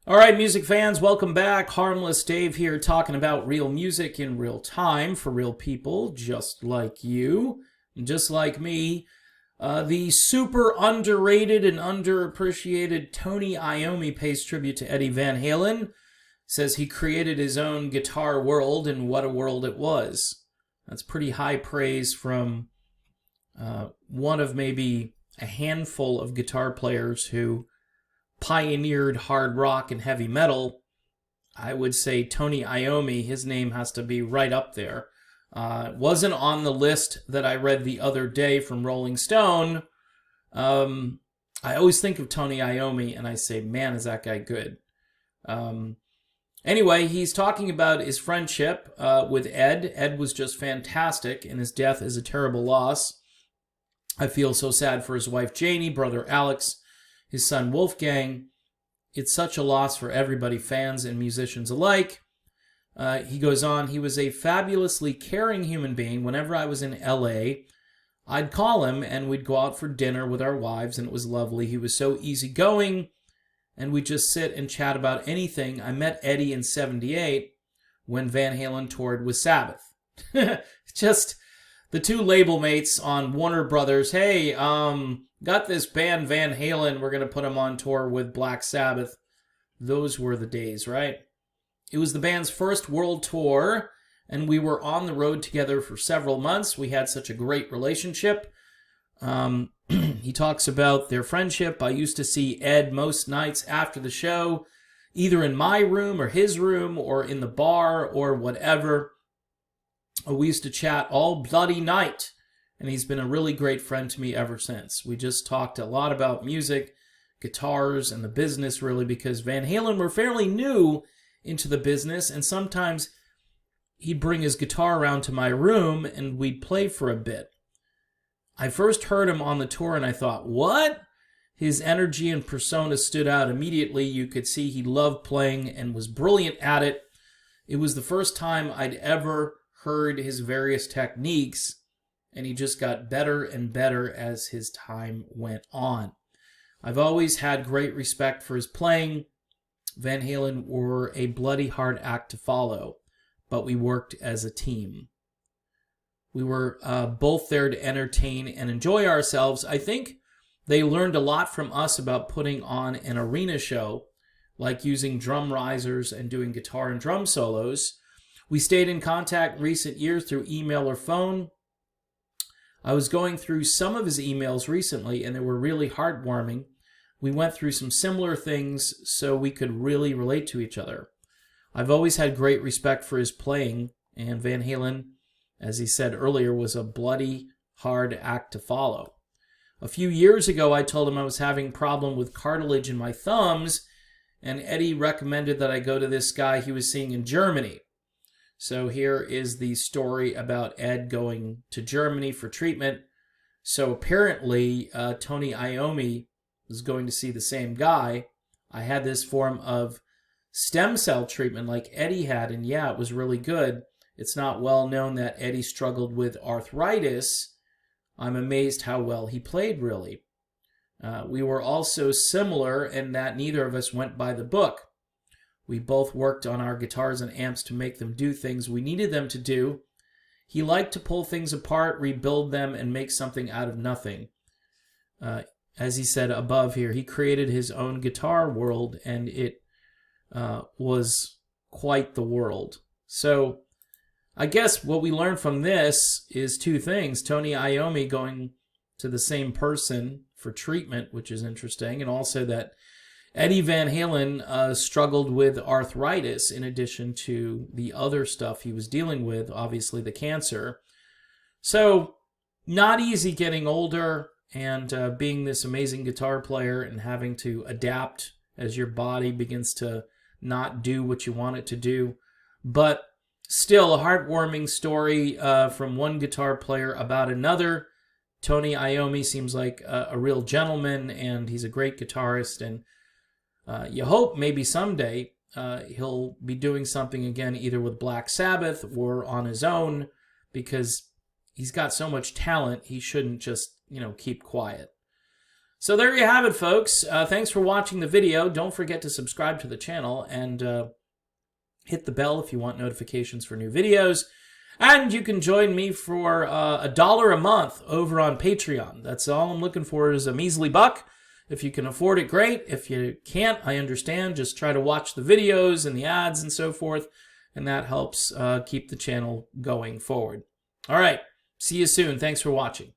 All right, music fans, welcome back. Harmless Dave here talking about real music in real time for real people just like you, and just like me. The super underrated and underappreciated Tony Iommi pays tribute to Eddie Van Halen. Says he created his own guitar world, and what a world it was. That's pretty high praise from one of maybe a handful of guitar players who pioneered hard rock and heavy metal. I would say Tony Iommi, his name has to be right up there. Wasn't on the list that I read the other day from Rolling Stone. I always think of Tony Iommi and I say, man, is that guy good. Anyway, he's talking about his friendship with Ed. Ed was just fantastic, and his death is a terrible loss. I feel so sad for his wife Janie, brother Alex, his son Wolfgang. It's such a loss for everybody, fans and musicians alike. He goes on, he was a fabulously caring human being. Whenever I was in LA, I'd call him and we'd go out for dinner with our wives, and it was lovely. He was so easygoing, and we'd just sit and chat about anything. I met Eddie in '78 when Van Halen toured with Sabbath. Just the two label mates on Warner Brothers. Hey, got this band Van Halen. We're going to put them on tour with Black Sabbath. Those were the days, right? It was the band's first world tour, and we were on the road together for several months. We had such a great relationship. He talks about their friendship. I used to see Ed most nights after the show, either in my room or his room or in the bar or whatever. We used to chat all bloody night, and he's been a really great friend to me ever since. We just talked a lot about music, guitars, and the business, really, because Van Halen were fairly new into the business, and sometimes he'd bring his guitar around to my room, and we'd play for a bit. I first heard him on the tour, and I thought, what? His energy and persona stood out immediately. You could see he loved playing and was brilliant at it. It was the first time I'd ever heard his various techniques, and he just got better and better as his time went on. I've always had great respect for his playing. Van Halen were a bloody hard act to follow, but we worked as a team. We were both there to entertain and enjoy ourselves. I think they learned a lot from us about putting on an arena show, like using drum risers and doing guitar and drum solos. We stayed in contact recent years through email or phone. I was going through some of his emails recently, and they were really heartwarming. We went through some similar things so we could really relate to each other. I've always had great respect for his playing, and Van Halen, as he said earlier, was a bloody hard act to follow. A few years ago, I told him I was having a problem with cartilage in my thumbs, and Eddie recommended that I go to this guy he was seeing in Germany. So here is the story about Ed going to Germany for treatment. So apparently, Tony Iommi was going to see the same guy. I had this form of stem cell treatment like Eddie had, and yeah, it was really good. It's not well known that Eddie struggled with arthritis. I'm amazed how well he played, really. We were also similar in that neither of us went by the book. We both worked on our guitars and amps to make them do things we needed them to do. He liked to pull things apart, rebuild them, and make something out of nothing. As he said above here, he created his own guitar world, and it was quite the world. So I guess what we learned from this is two things. Tony Iommi going to the same person for treatment, which is interesting, and also that Eddie Van Halen struggled with arthritis in addition to the other stuff he was dealing with, obviously the cancer. So not easy getting older and being this amazing guitar player and having to adapt as your body begins to not do what you want it to do. But still, a heartwarming story from one guitar player about another. Tony Iommi seems like a real gentleman, and he's a great guitarist. And you hope maybe someday he'll be doing something again, either with Black Sabbath or on his own, because he's got so much talent, he shouldn't just, keep quiet. So there you have it, folks. Thanks for watching the video. Don't forget to subscribe to the channel and hit the bell if you want notifications for new videos. And you can join me for $1 a month over on Patreon. That's all I'm looking for is a measly buck. If you can afford it, great. If you can't, I understand. Just try to watch the videos and the ads and so forth. And that helps keep the channel going forward. All right. See you soon. Thanks for watching.